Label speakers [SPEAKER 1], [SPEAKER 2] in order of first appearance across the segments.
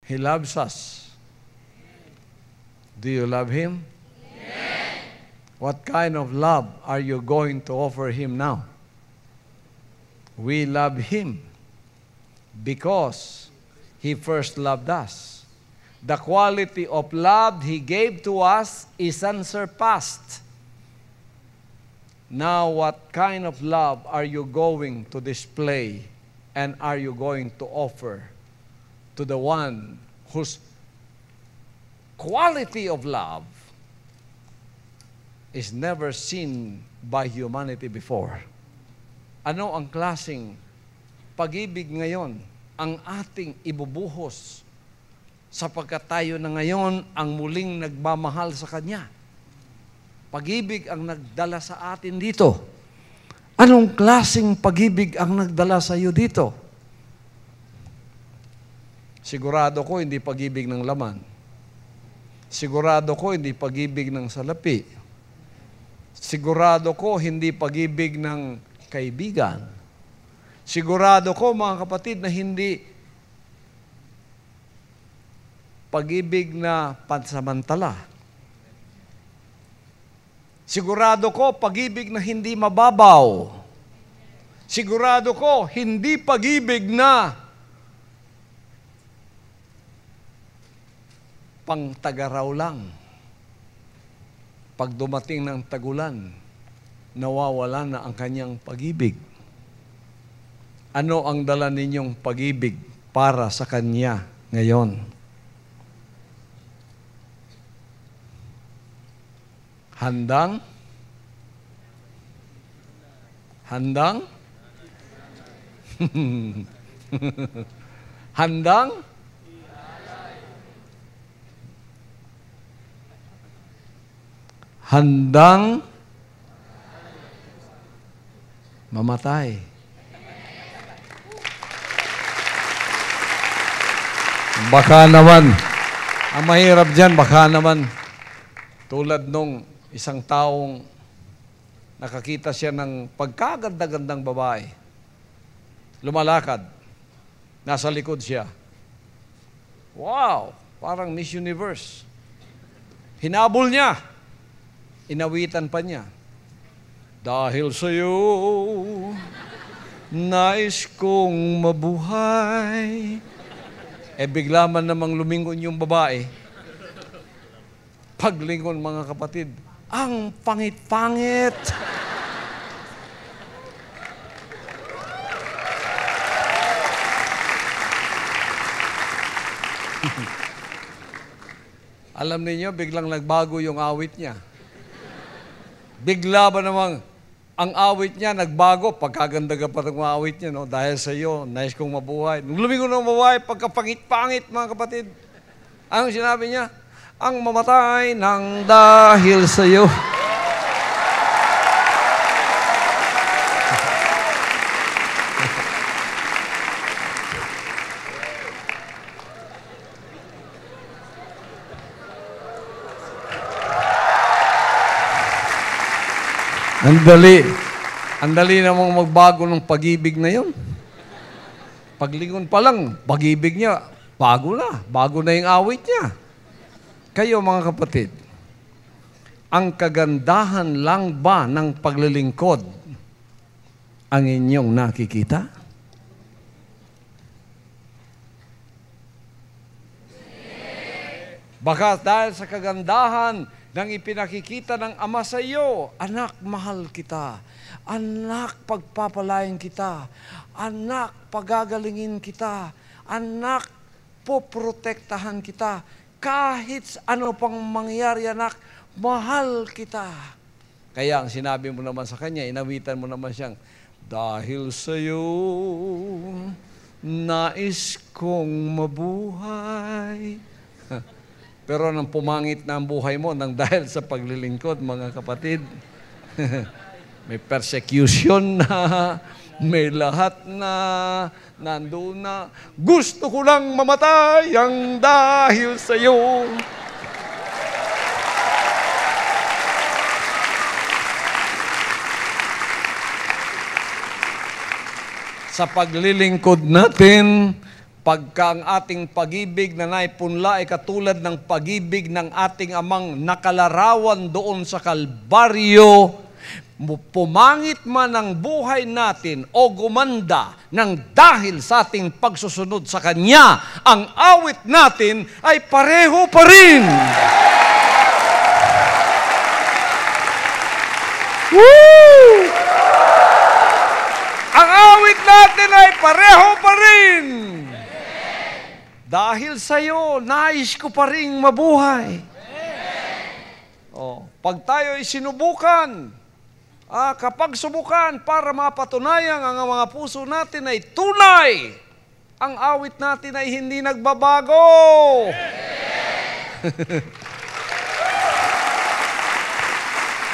[SPEAKER 1] He loves us. Do you love Him? What kind of love are you going to offer Him now? We love Him because He first loved us. The quality of love He gave to us is unsurpassed. Now, what kind of love are you going to display and are you going to offer to the one whose quality of love is never seen by humanity before? Ano ang klaseng pag-ibig ngayon ang ating ibubuhos sapagkat tayo na ngayon ang muling nagmamahal sa Kanya? Pag-ibig ang nagdala sa atin dito. Anong klaseng pag-ibig ang nagdala sa iyo dito? Sigurado ko hindi pag-ibig ng laman. Sigurado ko hindi pag-ibig ng salapi. Sigurado ko hindi pag-ibig ng kaibigan. Sigurado ko, mga kapatid, na hindi pag-ibig na pansamantala. Sigurado ko, pag-ibig na hindi mababaw. Sigurado ko, hindi pag-ibig na pangtagaraw lang. Pag dumating ng tagulan, nawawala na ang kanyang pag-ibig. Ano ang dala ninyong pag-ibig para sa Kanya ngayon? Handang? Handang? Handang? Handang mamatay. Baka naman, ang mahirap dyan, baka naman, tulad nung isang taong nakakita siya ng pagkaganda-gandang babae. Lumalakad. Nasa likod siya. Wow! Parang Miss Universe. Hinabol niya. Inawitan pa niya. Dahil sa'yo, nais kong mabuhay. Bigla man namang lumingon yung babae. Paglingon, mga kapatid, ang pangit-pangit. Alam niyo, biglang nagbago yung awit niya. Bigla ba namang ang awit niya nagbago, pagkaganda ka pa ng awit niya, no? Dahil sa iyo, nais kong mabuhay. Nung lumingon ng mabuhay, pagkapangit-pangit, mga kapatid, anong sinabi niya? Ang mamatay ng dahil sa iyo. Ang dali namang magbago ng pag-ibig na yun. Paglingon pa lang, pag-ibig niya, bago na yung awit niya. Kayo, mga kapatid, ang kagandahan lang ba ng paglilingkod ang inyong nakikita? Baka dahil sa kagandahan nang ipinakikita ng Ama sa iyo, anak, mahal kita. Anak, pagpapalain kita. Anak, pagagalingin kita. Anak, poprotektahan kita. Kahit ano pang mangyari, anak, mahal kita. Kaya ang sinabi mo naman sa kanya, inawitan mo naman siyang, dahil sa iyo, nais kong mabuhay. Pero nang pumangit na ang buhay mo nang dahil sa paglilingkod, mga kapatid, may persecution na, may lahat na, nandoon na, gusto ko lang mamatay ang dahil sa iyo. Sa paglilingkod natin, Pagka ang ating pag-ibig na naipunla ay katulad ng pag-ibig ng ating amang nakalarawan doon sa Kalbaryo, pumangit man ang buhay natin o gumanda ng dahil sa ating pagsusunod sa Kanya, ang awit natin ay pareho pa rin. Woo! Ang awit natin ay pareho pa rin. Dahil sa iyo, nais ko pa rin mabuhay. Pag tayo ay sinubukan, kapag subukan para mapatunayan ang mga puso natin ay tunay, ang awit natin ay hindi nagbabago.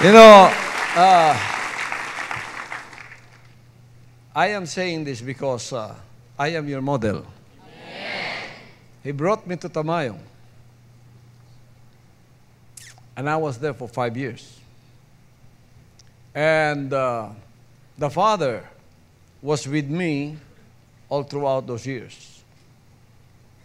[SPEAKER 1] You know, I am saying this because I am your model. He brought me to Tamayong. And I was there for 5 years. And the Father was with me all throughout those years.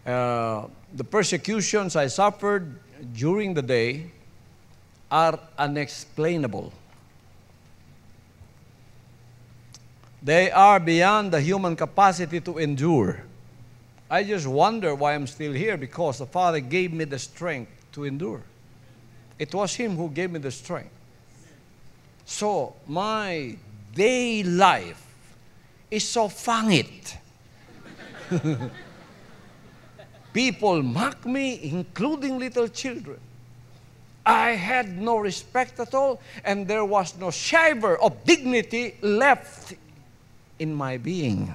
[SPEAKER 1] The persecutions I suffered during the day are unexplainable. They are beyond the human capacity to endure. I just wonder why I'm still here, because the Father gave me the strength to endure. It was Him who gave me the strength. So, my day life is so fangit. People mock me, including little children. I had no respect at all, and there was no shiver of dignity left in my being.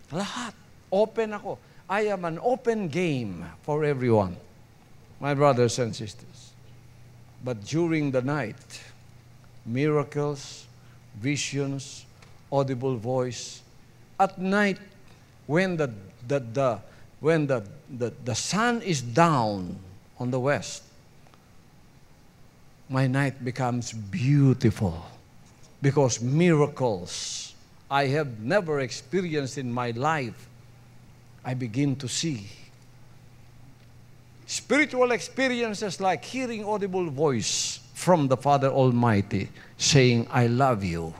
[SPEAKER 1] Lahat. Open ako. I am an open game for everyone, my brothers and sisters. But during the night, miracles, visions, audible voice. At night, when the sun is down on the west, my night becomes beautiful, because miracles I have never experienced in my life, I begin to see. Spiritual experiences like hearing audible voice from the Father Almighty saying, I love you.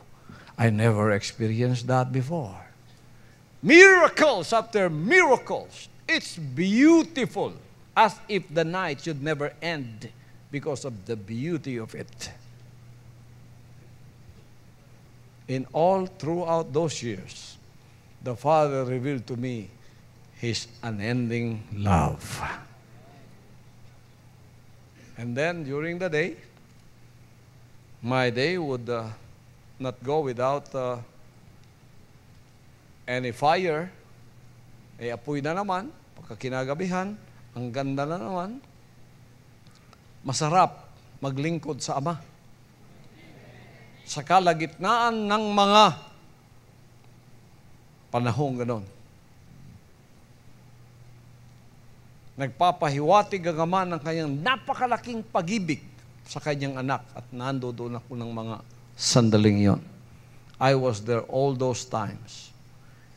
[SPEAKER 1] I never experienced that before. Miracles after miracles. It's beautiful, as if the night should never end because of the beauty of it. In all throughout those years, the Father revealed to me His unending love. And then during the day, my day would not go without any fire. Apoy na naman, pagkakinagabihan, ang ganda na naman. Masarap maglingkod sa Ama. Sa kalagitnaan ng mga panahong ganon. Nagpapahiwatig ang Ama ng kanyang napakalaking pag-ibig sa kanyang anak, at nandoon ako ng mga sandaling yon. I was there all those times,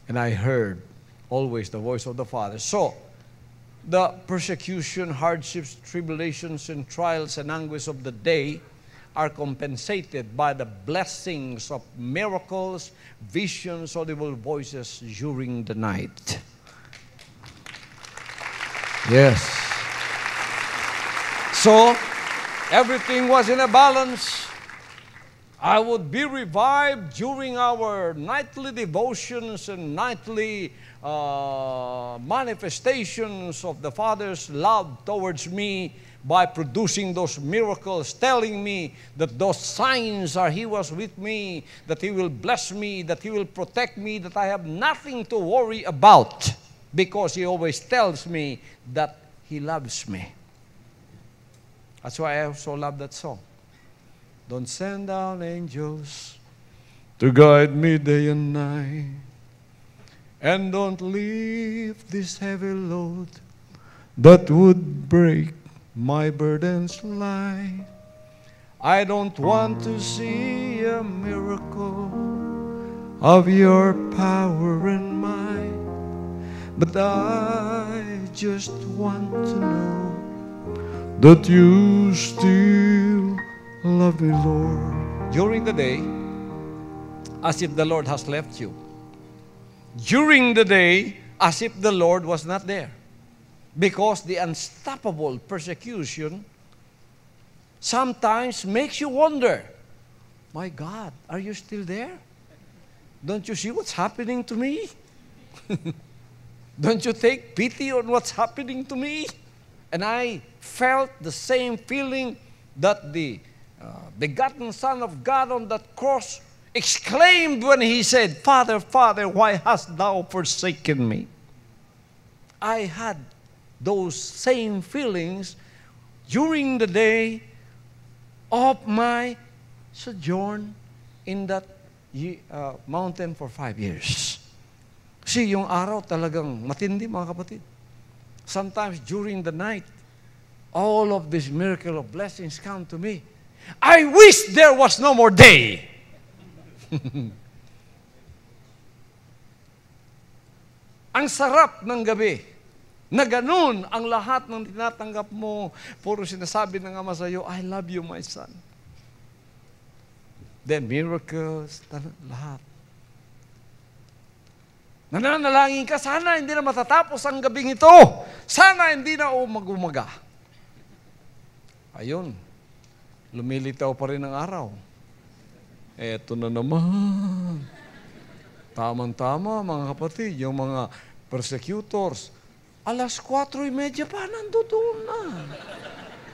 [SPEAKER 1] and I heard always the voice of the Father. So, the persecution, hardships, tribulations, and trials and anguish of the day are compensated by the blessings of miracles, visions, audible voices during the night. Yes. So, everything was in a balance. I would be revived during our nightly devotions and nightly manifestations of the Father's love towards me by producing those miracles, telling me that those signs are He was with me, that He will bless me, that He will protect me, that I have nothing to worry about, because He always tells me that He loves me. That's why I also love that song. Don't send down angels to guide me day and night, and don't leave this heavy load that would break my burdens light. I don't want to see a miracle of your power and might. But I just want to know that you still love me, Lord. During the day, as if the Lord has left you. During the day, as if the Lord was not there. Because the unstoppable persecution sometimes makes you wonder, my God, are you still there? Don't you see what's happening to me? Don't you take pity on what's happening to me? And I felt the same feeling that the begotten Son of God on that cross exclaimed when he said, Father, Father, why hast thou forsaken me? I had those same feelings during the day of my sojourn in that mountain for 5 years. Kasi yung araw talagang matindi, mga kapatid. Sometimes during the night, all of this miracle of blessings come to me. I wish there was no more day. Ang sarap ng gabi na ganun ang lahat ng tinatanggap mo. Puro sinasabi ng Ama sa iyo, I love you, my son. Then miracles, lahat. Nananalangin ka, sana hindi na matatapos ang gabing ito. Sana hindi na mag-umaga. Ayun, lumilitaw pa rin ang araw. Eto na naman. Tamang-tama, mga kapatid, yung mga persecutors, 4:30 pa, nandoon na.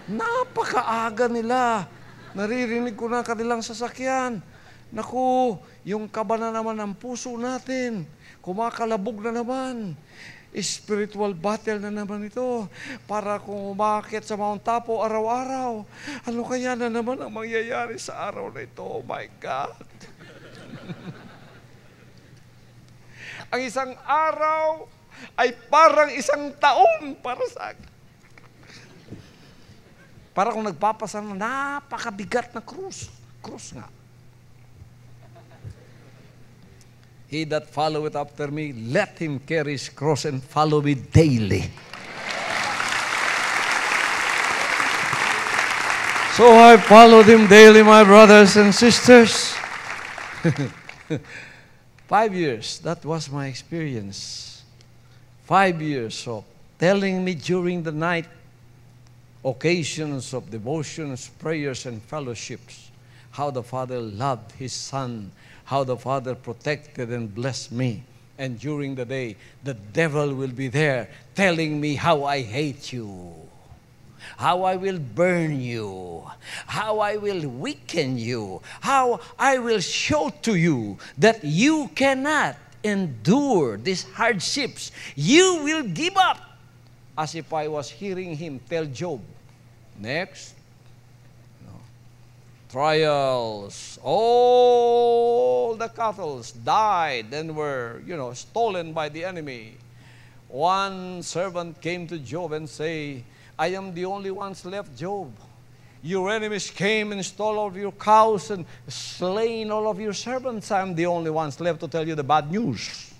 [SPEAKER 1] Napakaaga nila. Naririnig ko na kanilang sasakyan. Naku, yung kaba na naman ng puso natin. Kumakalabog na naman. Spiritual battle na naman ito. Para kung umakit sa Mount Tapo araw-araw, ano kaya na naman ang mangyayari sa araw na ito? Oh my God! Ang isang araw ay parang isang taon para sa akin. Para kung nagpapasa ng napakabigat na krus. Krus nga. He that followeth after me, let him carry his cross and follow me daily. So I followed him daily, my brothers and sisters. 5 years, that was my experience. 5 years of telling me during the night, occasions of devotions, prayers, and fellowships, how the Father loved His Son, how the Father protected and blessed me. And during the day, the devil will be there telling me how I hate you, how I will burn you, how I will weaken you, how I will show to you that you cannot endure these hardships. You will give up. As if I was hearing him tell Job, next, trials, all the cattle died and were, stolen by the enemy. One servant came to Job and say, I am the only ones left, Job. Your enemies came and stole all of your cows and slain all of your servants. I am the only ones left to tell you the bad news.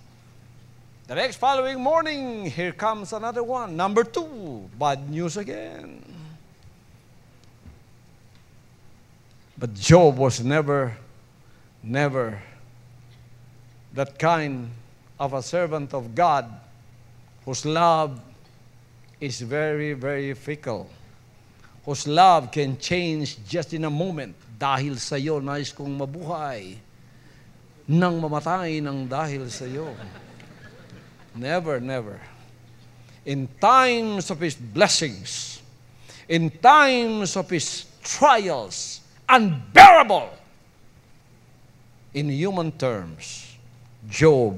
[SPEAKER 1] The next following morning, here comes another one. Number 2, bad news again. But Job was never that kind of a servant of God whose love is very, very fickle. Whose love can change just in a moment. Dahil sa iyo, nais kong mabuhay. Nang mamatay ng dahil sa iyo. Never, never. In times of His blessings, in times of His trials, unbearable, in human terms, Job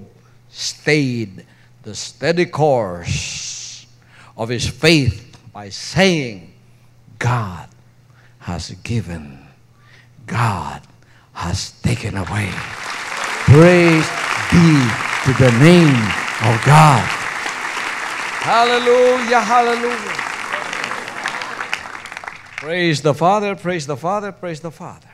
[SPEAKER 1] stayed the steady course of his faith by saying, God has given, God has taken away. Praise be to the name of God. Hallelujah, hallelujah. Praise the Father, praise the Father, praise the Father.